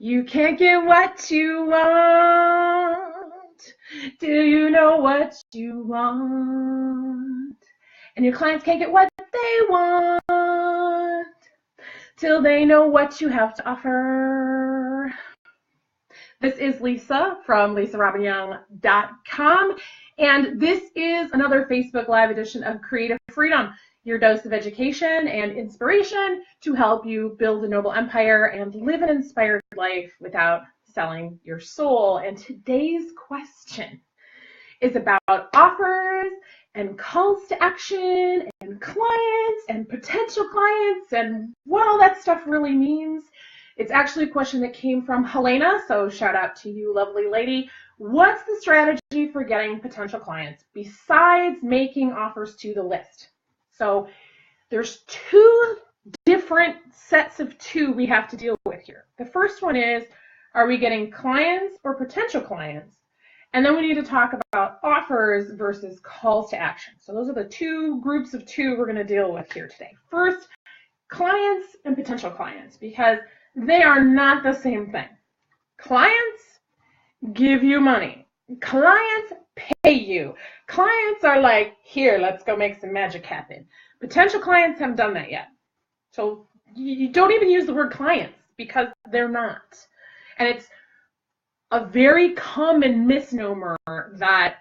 You can't get what you want. Do you know what you want? And your clients can't get what they want till they know what you have to offer. This is Lisa from LisaRobbinYoung.com, and this is another Facebook Live edition of Creative Freedom, your dose of education and inspiration to help you build a noble empire and live an inspired life without selling your soul. And today's question is about offers and calls to action and clients and potential clients and what all that stuff really means. It's actually a question that came from Helena, so shout out to you, lovely lady. What's the strategy for getting potential clients besides making offers to the list? So there's two different sets of two we have to deal with here. The first one is, are we getting clients or potential clients? And then we need to talk about offers versus calls to action. So those are the two groups of two we're going to deal with here today. First, clients and potential clients, because they are not the same thing. Clients give you money. Clients pay you. Clients are like, here, let's go make some magic happen. Potential clients haven't done that yet. So you don't even use the word clients because they're not. And it's a very common misnomer that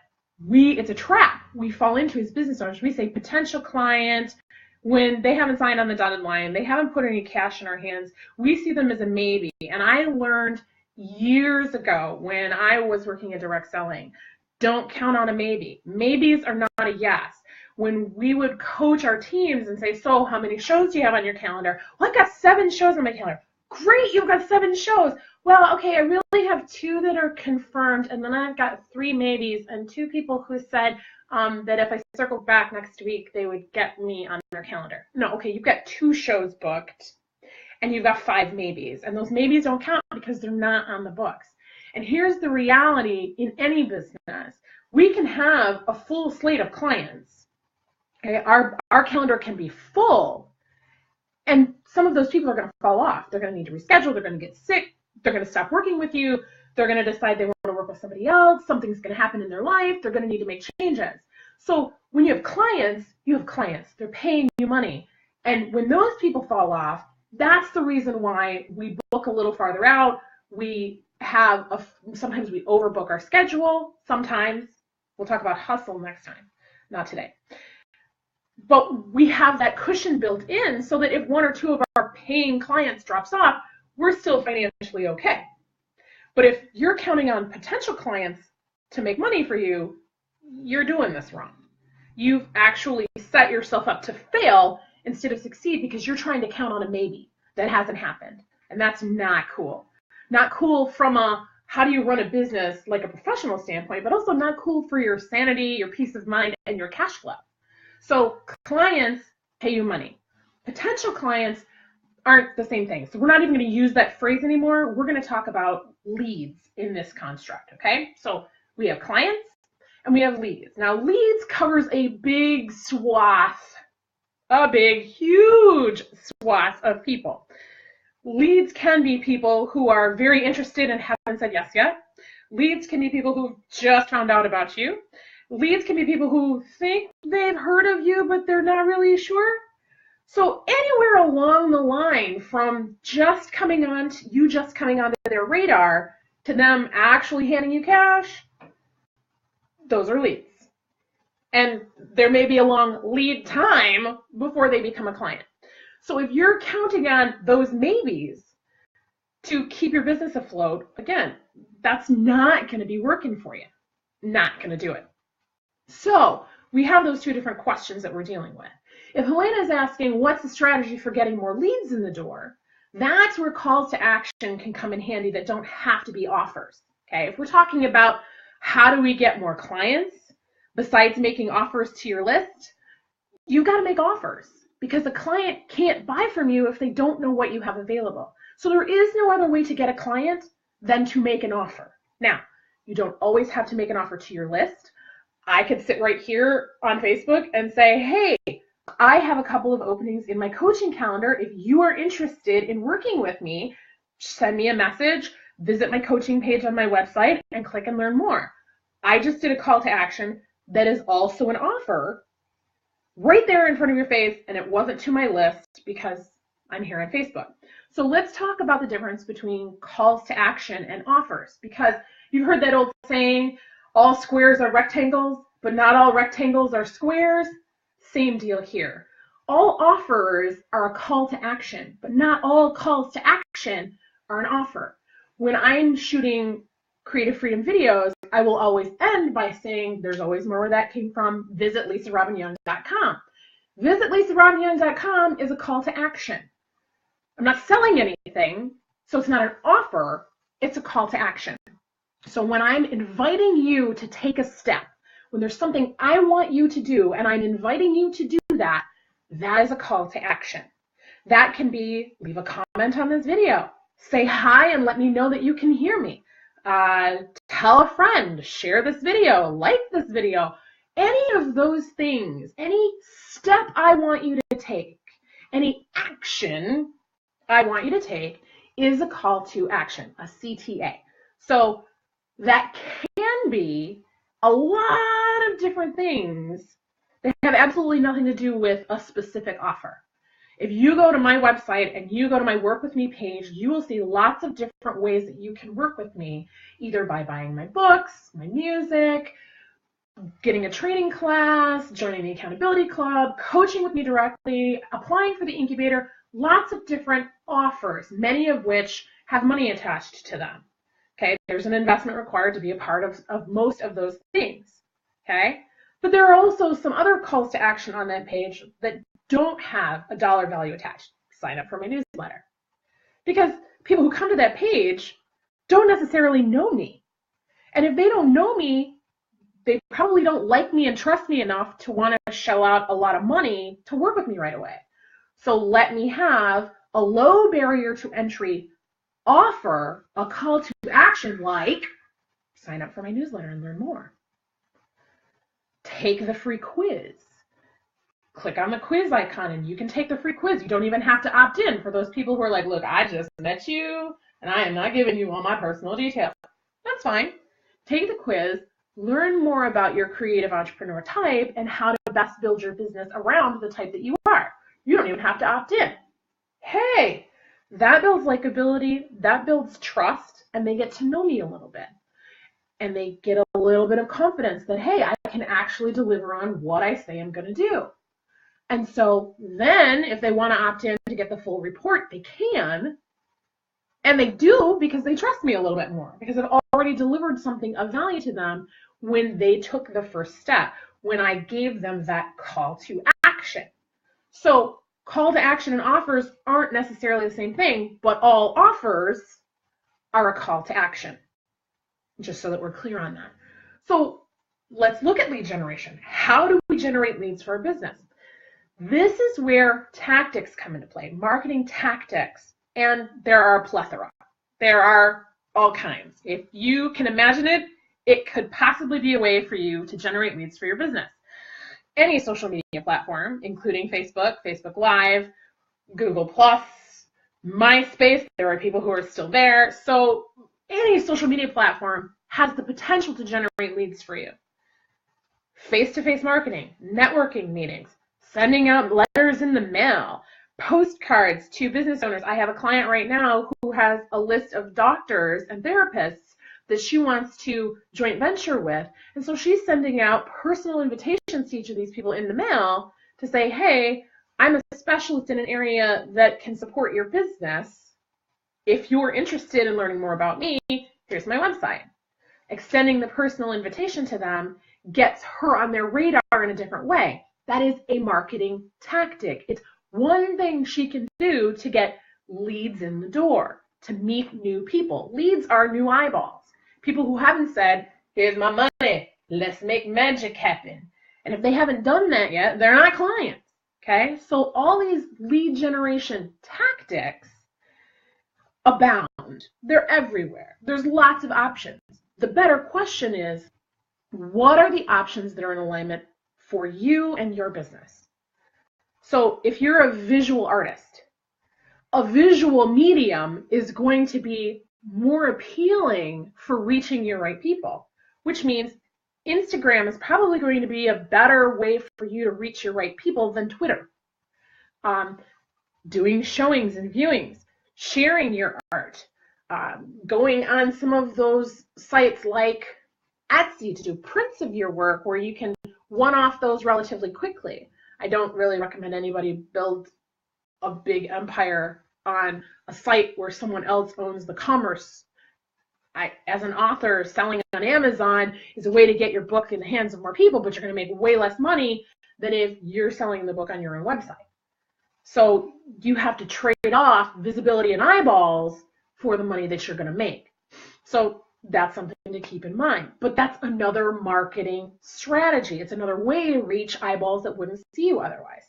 it's a trap we fall into as business owners. We say potential client when they haven't signed on the dotted line, they haven't put any cash in our hands. We see them as a maybe. And I learned years ago when I was working at direct selling, don't count on a maybe. Maybes are not a yes. When we would coach our teams and say, so how many shows do you have on your calendar? Well, I've got 7 shows on my calendar. Great, you've got 7 shows. Well, okay, I really have 2 that are confirmed, and then I've got 3 maybes and 2 people who said that if I circled back next week, they would get me on their calendar. No, okay, you've got 2 shows booked, and you've got 5 maybes, and those maybes don't count because they're not on the books. And here's the reality in any business. We can have a full slate of clients. Okay? Our calendar can be full, and some of those people are going to fall off. They're going to need to reschedule. They're going to get sick. They're going to stop working with you. They're going to decide they want to work with somebody else. Something's going to happen in their life. They're going to need to make changes. So when you have clients, you have clients. They're paying you money. And when those people fall off, that's the reason why we book a little farther out. We have sometimes we overbook our schedule. Sometimes we'll talk about hustle next time, not today. But we have that cushion built in so that if 1 or 2 of our paying clients drops off, we're still financially okay. But if you're counting on potential clients to make money for you, you're doing this wrong. You've actually set yourself up to fail instead of succeed because you're trying to count on a maybe that hasn't happened. And that's not cool. Not cool from a how do you run a business like a professional standpoint, but also not cool for your sanity, your peace of mind, and your cash flow. So clients pay you money. Potential clients aren't the same thing. So we're not even going to use that phrase anymore. We're going to talk about leads in this construct, okay? So we have clients and we have leads. Now leads covers a big swath, huge swath of people. Leads can be people who are very interested and haven't said yes yet. Leads can be people who just found out about you. Leads can be people who think they've heard of you, but they're not really sure. So anywhere along the line from just coming onto their radar to them actually handing you cash, those are leads. And there may be a long lead time before they become a client. So if you're counting on those maybes to keep your business afloat, again, that's not going to be working for you. Not going to do it. So we have those 2 different questions that we're dealing with. If Helena is asking, what's the strategy for getting more leads in the door? That's where calls to action can come in handy that don't have to be offers. Okay, if we're talking about how do we get more clients besides making offers to your list, you've got to make offers because a client can't buy from you if they don't know what you have available. So there is no other way to get a client than to make an offer. Now, you don't always have to make an offer to your list. I could sit right here on Facebook and say, hey, I have a couple of openings in my coaching calendar. If you are interested in working with me, send me a message, visit my coaching page on my website, and click and learn more. I just did a call to action that is also an offer right there in front of your face, and it wasn't to my list because I'm here on Facebook. So let's talk about the difference between calls to action and offers, because you've heard that old saying, all squares are rectangles, but not all rectangles are squares. Same deal here. All offers are a call to action, but not all calls to action are an offer. When I'm shooting creative freedom videos, I will always end by saying there's always more where that came from. Visit LisaRobbinYoung.com. Visit LisaRobbinYoung.com is a call to action. I'm not selling anything, so it's not an offer, it's a call to action. So when I'm inviting you to take a step, when there's something I want you to do and I'm inviting you to do that, that is a call to action. That can be leave a comment on this video, say hi and let me know that you can hear me, tell a friend, share this video, like this video. Any of those things, any step I want you to take, any action I want you to take is a call to action, a CTA. So that can be a lot of different things that have absolutely nothing to do with a specific offer. If you go to my website and you go to my Work With Me page, you will see lots of different ways that you can work with me, either by buying my books, my music, getting a training class, joining the accountability club, coaching with me directly, applying for the incubator, lots of different offers, many of which have money attached to them. Okay, there's an investment required to be a part of most of those things. Okay, but there are also some other calls to action on that page that don't have a dollar value attached. Sign up for my newsletter. Because people who come to that page don't necessarily know me. And if they don't know me, they probably don't like me and trust me enough to want to shell out a lot of money to work with me right away. So let me have a low barrier to entry offer, a call to action like sign up for my newsletter and learn more. Take the free quiz. Click on the quiz icon and you can take the free quiz. You don't even have to opt in for those people who are like, look, I just met you and I am not giving you all my personal details. That's fine. Take the quiz, learn more about your creative entrepreneur type and how to best build your business around the type that you are. You don't even have to opt in. Hey, that builds likability, that builds trust, and they get to know me a little bit. And they get a little bit of confidence that, hey, I can actually deliver on what I say I'm going to do. And so then if they want to opt in to get the full report, they can. And they do because they trust me a little bit more, because I've already delivered something of value to them when they took the first step, when I gave them that call to action. So call to action and offers aren't necessarily the same thing, but all offers are a call to action, just so that we're clear on that. So let's look at lead generation. How do we generate leads for our business? This is where tactics come into play, marketing tactics, and there are a plethora. There are all kinds. If you can imagine it, it could possibly be a way for you to generate leads for your business. Any social media platform, including Facebook, Facebook Live, Google+, MySpace, there are people who are still there. So any social media platform has the potential to generate leads for you. Face-to-face marketing, networking meetings, sending out letters in the mail, postcards to business owners. I have a client right now who has a list of doctors and therapists that she wants to joint venture with. And so she's sending out personal invitations to each of these people in the mail to say, hey, I'm a specialist in an area that can support your business. If you're interested in learning more about me, here's my website. Extending the personal invitation to them gets her on their radar in a different way. That is a marketing tactic. It's one thing she can do to get leads in the door, to meet new people. Leads are new eyeballs. People who haven't said, here's my money, let's make magic happen. And if they haven't done that yet, they're not clients, okay? So all these lead generation tactics abound. They're everywhere. There's lots of options. The better question is, what are the options that are in alignment for you and your business? So if you're a visual artist, a visual medium is going to be more appealing for reaching your right people, which means Instagram is probably going to be a better way for you to reach your right people than Twitter. Doing showings and viewings, sharing your art, going on some of those sites like Etsy to do prints of your work where you can one-off those relatively quickly. I don't really recommend anybody build a big empire on a site where someone else owns the commerce. As an author, selling on Amazon is a way to get your book in the hands of more people, but you're going to make way less money than if you're selling the book on your own website. So you have to trade off visibility and eyeballs for the money that you're going to make. So that's something to keep in mind. But that's another marketing strategy. It's another way to reach eyeballs that wouldn't see you otherwise.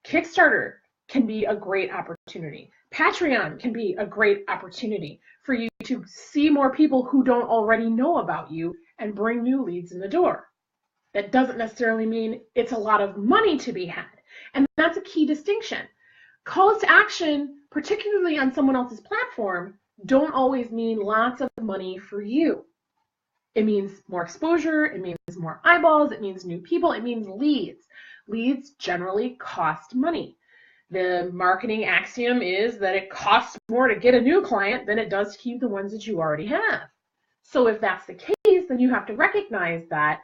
Kickstarter can be a great opportunity. Patreon can be a great opportunity for you to see more people who don't already know about you and bring new leads in the door. That doesn't necessarily mean it's a lot of money to be had. And that's a key distinction. Calls to action, particularly on someone else's platform, don't always mean lots of money for you. It means more exposure, it means more eyeballs, it means new people, it means leads. Leads generally cost money. The marketing axiom is that it costs more to get a new client than it does to keep the ones that you already have. So if that's the case, then you have to recognize that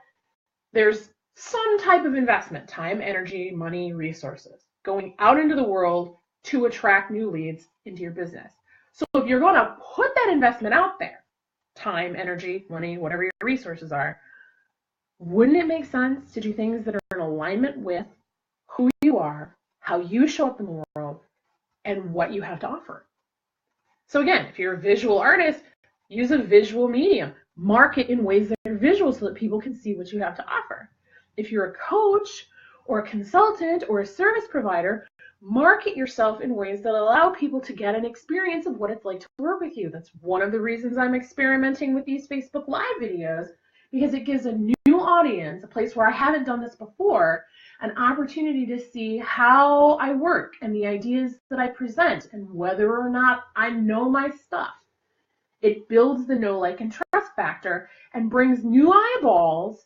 there's some type of investment, time, energy, money, resources, going out into the world to attract new leads into your business. So if you're going to put that investment out there, time, energy, money, whatever your resources are, wouldn't it make sense to do things that are in alignment with who you are, how you show up in the world, and what you have to offer? So again, if you're a visual artist, use a visual medium. Market in ways that are visual so that people can see what you have to offer. If you're a coach or a consultant or a service provider, market yourself in ways that allow people to get an experience of what it's like to work with you. That's one of the reasons I'm experimenting with these Facebook Live videos, because it gives a new audience, a place where I haven't done this before, an opportunity to see how I work and the ideas that I present and whether or not I know my stuff. It builds the know, like, and trust factor and brings new eyeballs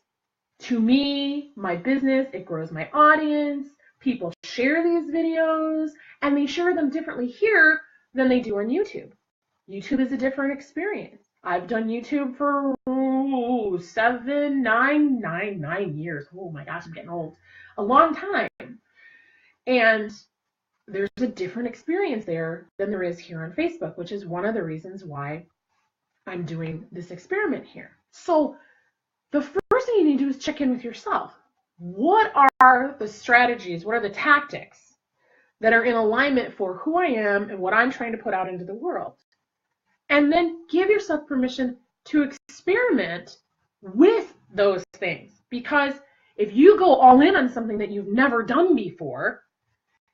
to me, my business. It grows my audience. People share these videos, and they share them differently here than they do on YouTube. YouTube is a different experience. I've done YouTube for 9 years. Oh my gosh, I'm getting old. A long time. And there's a different experience there than there is here on Facebook, which is one of the reasons why I'm doing this experiment here. So the first thing you need to do is check in with yourself. What are the strategies, what are the tactics that are in alignment for who I am and what I'm trying to put out into the world? And then give yourself permission to experiment with those things. Because if you go all in on something that you've never done before,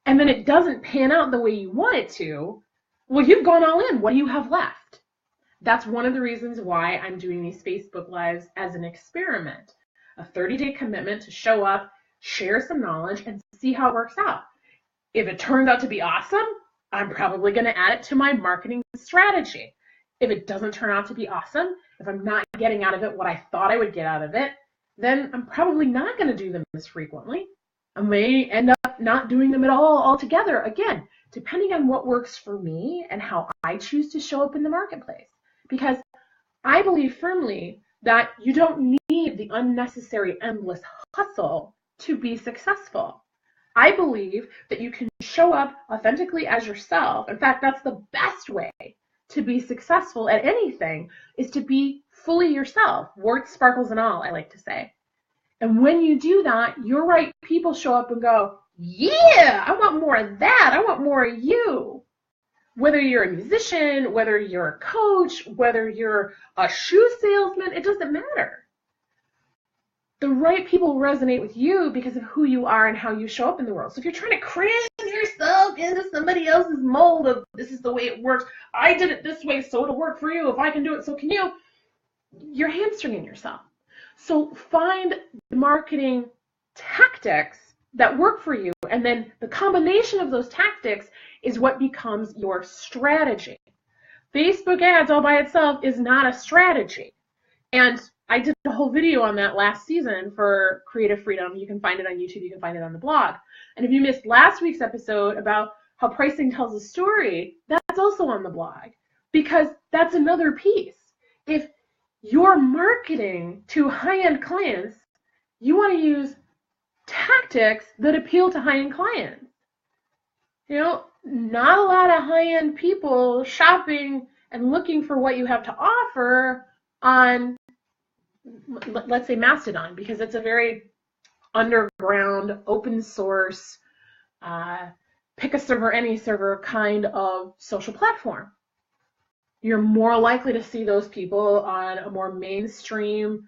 and then it doesn't pan out the way you want it to, well, you've gone all in. What do you have left? That's one of the reasons why I'm doing these Facebook Lives as an experiment. A 30-day commitment to show up, share some knowledge, and see how it works out. If it turns out to be awesome, I'm probably going to add it to my marketing strategy. If it doesn't turn out to be awesome, if I'm not getting out of it what I thought I would get out of it, then I'm probably not going to do them as frequently. I may end up not doing them at all altogether, again, depending on what works for me and how I choose to show up in the marketplace. Because I believe firmly that you don't need the unnecessary endless hustle to be successful. I believe that you can show up authentically as yourself. In fact, that's the best way to be successful at anything, is to be fully yourself, warts, sparkles, and all, I like to say. And when you do that, your right people show up and go, yeah, I want more of that. I want more of you. Whether you're a musician, whether you're a coach, whether you're a shoe salesman, it doesn't matter. The right people resonate with you because of who you are and how you show up in the world. So if you're trying to cram yourself into somebody else's mold of this is the way it works, I did it this way, so it'll work for you. If I can do it, so can you. You're hamstringing yourself. So find the marketing tactics that work for you. And then the combination of those tactics is what becomes your strategy. Facebook ads all by itself is not a strategy. And I did a whole video on that last season for Creative Freedom. You can find it on YouTube. You can find it on the blog. And if you missed last week's episode about how pricing tells a story, that's also on the blog, because that's another piece. If you're marketing to high-end clients, you want to use tactics that appeal to high-end clients. You know, not a lot of high-end people shopping and looking for what you have to offer on, let's say, Mastodon, because it's a very underground, open source, pick a server, any server kind of social platform. You're more likely to see those people on a more mainstream,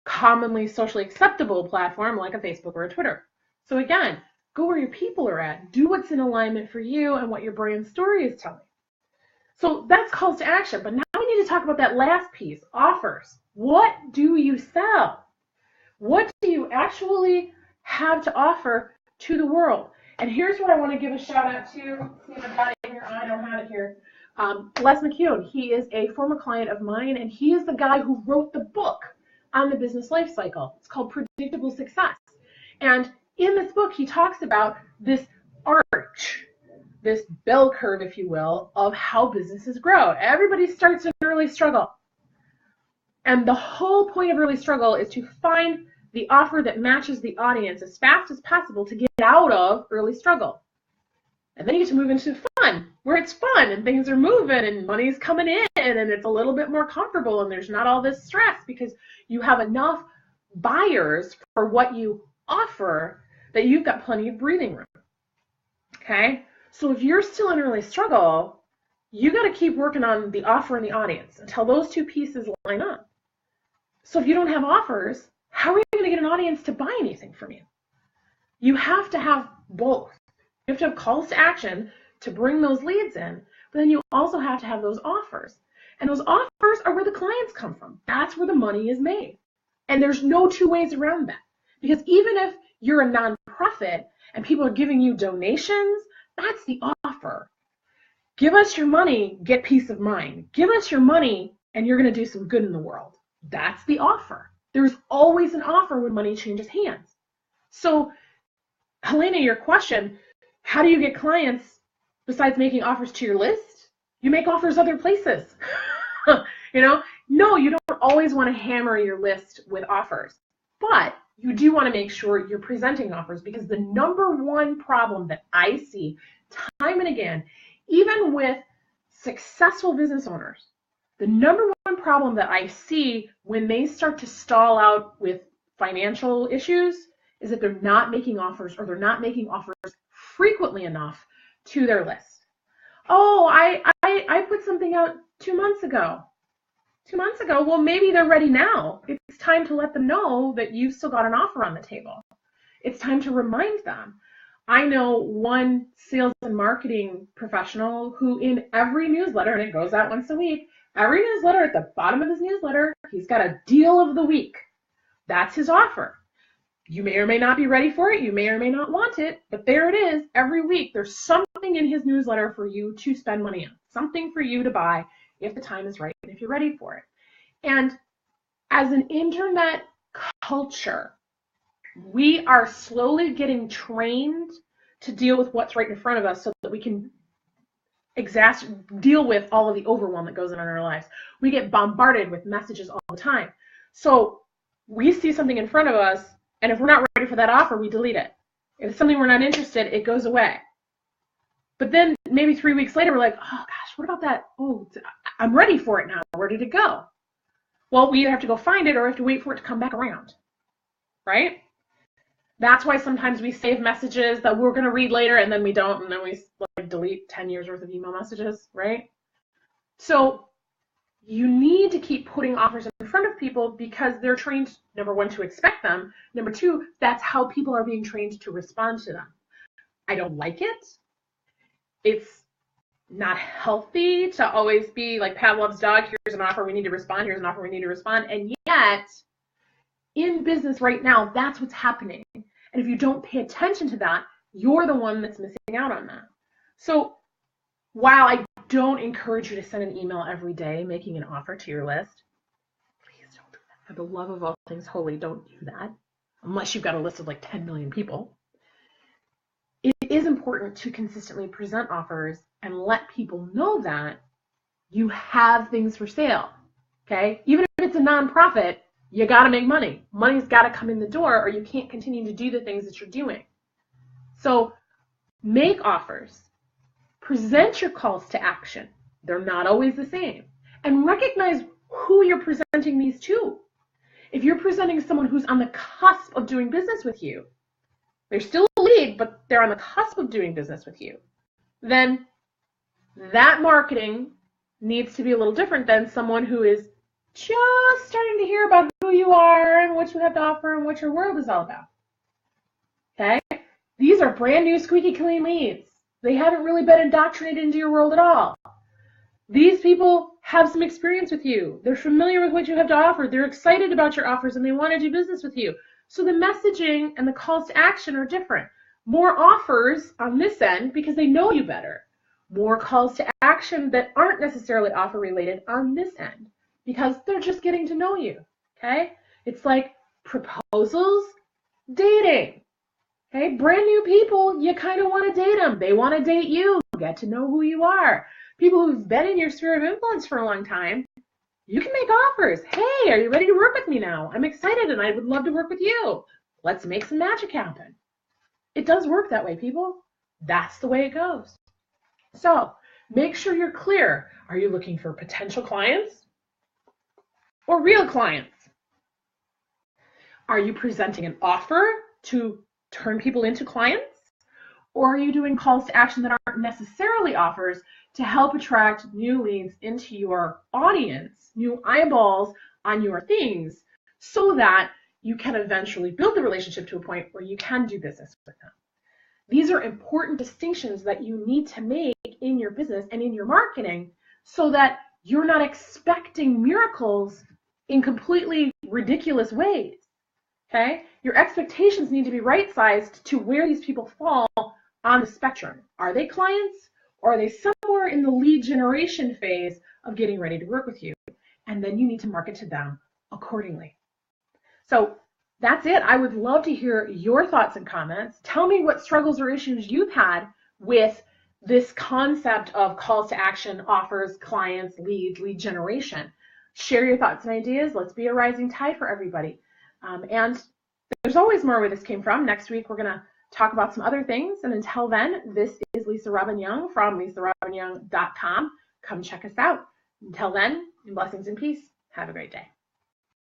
commonly socially acceptable platform like a Facebook or a Twitter. So again, go where your people are at. Do what's in alignment for you and what your brand story is telling. So that's calls to action. But now we need to talk about that last piece, offers. What do you sell? What do you actually have to offer to the world? And here's what I want to give a shout out to. See if I've got it here. I don't have it here. Les McKeown. He is a former client of mine, and he is the guy who wrote the book on the business life cycle. It's called Predictable Success. And in this book, he talks about this arch, this bell curve, if you will, of how businesses grow. Everybody starts in early struggle. And the whole point of early struggle is to find the offer that matches the audience as fast as possible to get out of early struggle. And then you get to move into fun, where it's fun and things are moving and money's coming in and it's a little bit more comfortable and there's not all this stress because you have enough buyers for what you offer that you've got plenty of breathing room. Okay? So if you're still in early struggle, you got to keep working on the offer and the audience until those two pieces line up. So if you don't have offers, how are you going to get an audience to buy anything from you? You have to have both. You have to have calls to action to bring those leads in, but then you also have to have those offers. And those offers are where the clients come from. That's where the money is made. And there's no two ways around that. Because even if you're a nonprofit and people are giving you donations, that's the offer. Give us your money, get peace of mind. Give us your money and you're going to do some good in the world. That's the offer. There's always an offer when money changes hands. So, Helena, your question, how do you get clients besides making offers to your list? You make offers other places. No, you don't always want to hammer your list with offers, but you do want to make sure you're presenting offers, because the number one problem that I see time and again, even with successful business owners, the number one problem that I see when they start to stall out with financial issues is that they're not making offers, or they're not making offers frequently enough to their list. Oh, I put something out 2 months ago. 2 months ago, well, maybe they're ready now. It's time to let them know that you've still got an offer on the table. It's time to remind them. I know one sales and marketing professional who in every newsletter, and it goes out once a week, every newsletter, at the bottom of his newsletter, he's got a deal of the week. That's his offer. You may or may not be ready for it. You may or may not want it, but there it is. Every week, there's something in his newsletter for you to spend money on, something for you to buy if the time is right and if you're ready for it. And as an internet culture, we are slowly getting trained to deal with what's right in front of us so that we can deal with all of the overwhelm that goes on in our lives. We get bombarded with messages all the time. So we see something in front of us, and if we're not ready for that offer, we delete it. If it's something we're not interested, it goes away. But then maybe 3 weeks later, we're like, oh gosh, what about that? Oh, I'm ready for it now. Where did it go? Well, we either have to go find it or we have to wait for it to come back around, right? That's why sometimes we save messages that we're going to read later, and then we don't, and then we delete 10 years worth of email messages, right? So you need to keep putting offers in front of people because they're trained, number one, to expect them. Number two, that's how people are being trained to respond to them. I don't like it. It's not healthy to always be like Pavlov's dog. Here's an offer, we need to respond. Here's an offer, we need to respond. And yet, in business right now, that's what's happening. And if you don't pay attention to that, you're the one that's missing out on that. So while I don't encourage you to send an email every day making an offer to your list, please don't do that. For the love of all things holy, don't do that. Unless you've got a list of like 10 million people. It is important to consistently present offers and let people know that you have things for sale. Okay? Even if it's a nonprofit, you got to make money. Money's got to come in the door or you can't continue to do the things that you're doing. So make offers. Present your calls to action. They're not always the same. And recognize who you're presenting these to. If you're presenting someone who's on the cusp of doing business with you, they're still a lead, but they're on the cusp of doing business with you, then that marketing needs to be a little different than someone who is just starting to hear about who you are and what you have to offer and what your world is all about. Okay? These are brand new squeaky clean leads. They haven't really been indoctrinated into your world at all. These people have some experience with you. They're familiar with what you have to offer. They're excited about your offers and they want to do business with you. So the messaging and the calls to action are different. More offers on this end because they know you better. More calls to action that aren't necessarily offer related on this end because they're just getting to know you. Okay? It's like proposals, dating. Okay? Brand new people, you kind of want to date them. They want to date you. Get to know who you are. People who've been in your sphere of influence for a long time, you can make offers. Hey, are you ready to work with me now? I'm excited and I would love to work with you. Let's make some magic happen. It does work that way, people. That's the way it goes. So make sure you're clear. Are you looking for potential clients or real clients? Are you presenting an offer to turn people into clients? Or are you doing calls to action that aren't necessarily offers to help attract new leads into your audience, new eyeballs on your things, so that you can eventually build the relationship to a point where you can do business with them? These are important distinctions that you need to make in your business and in your marketing so that you're not expecting miracles in completely ridiculous ways. Okay? Your expectations need to be right-sized to where these people fall on the spectrum. Are they clients or are they somewhere in the lead generation phase of getting ready to work with you? And then you need to market to them accordingly. So that's it. I would love to hear your thoughts and comments. Tell me what struggles or issues you've had with this concept of calls to action, offers, clients, leads, lead generation. Share your thoughts and ideas. Let's be a rising tide for everybody. And there's always more where this came from. Next week, we're going to talk about some other things. And until then, this is Lisa Robbin Young from LisaRobbinYoung.com. Come check us out. Until then, blessings and peace. Have a great day.